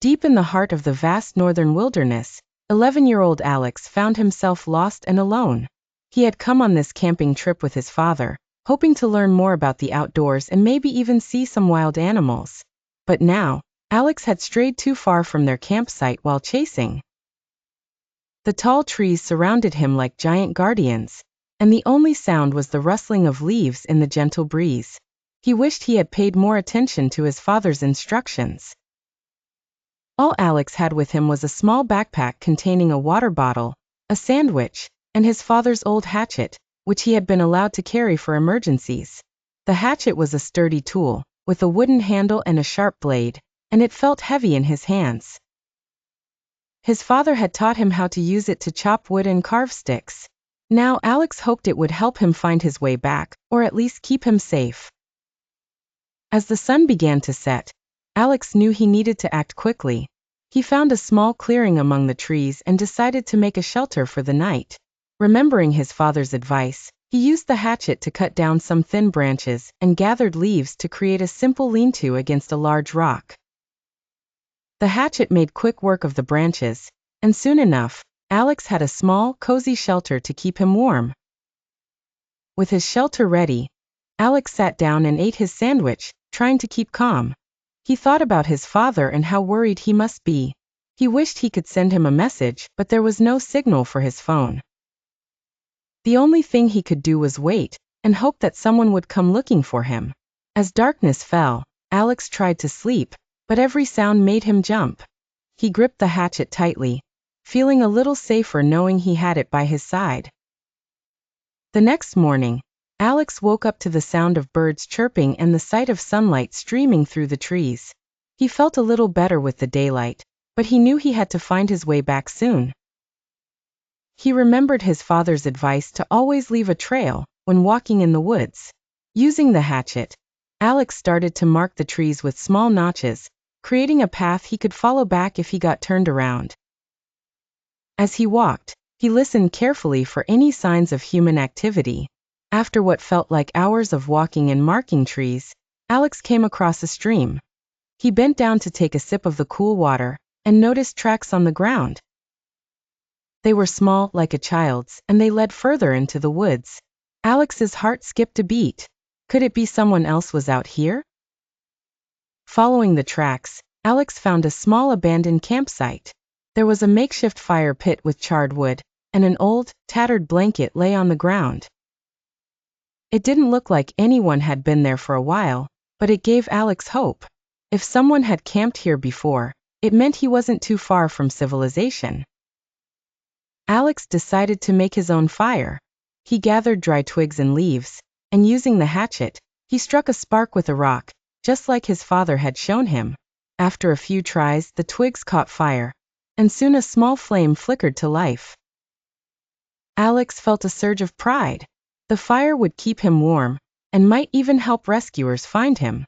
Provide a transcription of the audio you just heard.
Deep in the heart of the vast northern wilderness, 11-year-old Alex found himself lost and alone. He had come on this camping trip with his father, hoping to learn more about the outdoors and maybe even see some wild animals. But now, Alex had strayed too far from their campsite while chasing. The tall trees surrounded him like giant guardians, and the only sound was the rustling of leaves in the gentle breeze. He wished he had paid more attention to his father's instructions. All Alex had with him was a small backpack containing a water bottle, a sandwich, and his father's old hatchet, which he had been allowed to carry for emergencies. The hatchet was a sturdy tool, with a wooden handle and a sharp blade, and it felt heavy in his hands. His father had taught him how to use it to chop wood and carve sticks. Now Alex hoped it would help him find his way back, or at least keep him safe. As the sun began to set, Alex knew he needed to act quickly. He found a small clearing among the trees and decided to make a shelter for the night. Remembering his father's advice, he used the hatchet to cut down some thin branches and gathered leaves to create a simple lean-to against a large rock. The hatchet made quick work of the branches, and soon enough, Alex had a small, cozy shelter to keep him warm. With his shelter ready, Alex sat down and ate his sandwich, trying to keep calm. He thought about his father and how worried he must be. He wished he could send him a message, but there was no signal for his phone. The only thing he could do was wait, and hope that someone would come looking for him. As darkness fell, Alex tried to sleep, but every sound made him jump. He gripped the hatchet tightly, feeling a little safer knowing he had it by his side. The next morning, Alex woke up to the sound of birds chirping and the sight of sunlight streaming through the trees. He felt a little better with the daylight, but he knew he had to find his way back soon. He remembered his father's advice to always leave a trail when walking in the woods. Using the hatchet, Alex started to mark the trees with small notches, creating a path he could follow back if he got turned around. As he walked, he listened carefully for any signs of human activity. After what felt like hours of walking and marking trees, Alex came across a stream. He bent down to take a sip of the cool water, and noticed tracks on the ground. They were small, like a child's, and they led further into the woods. Alex's heart skipped a beat. Could it be someone else was out here? Following the tracks, Alex found a small abandoned campsite. There was a makeshift fire pit with charred wood, and an old, tattered blanket lay on the ground. It didn't look like anyone had been there for a while, but it gave Alex hope. If someone had camped here before, it meant he wasn't too far from civilization. Alex decided to make his own fire. He gathered dry twigs and leaves, and using the hatchet, he struck a spark with a rock, just like his father had shown him. After a few tries, the twigs caught fire, and soon a small flame flickered to life. Alex felt a surge of pride. The fire would keep him warm, and might even help rescuers find him.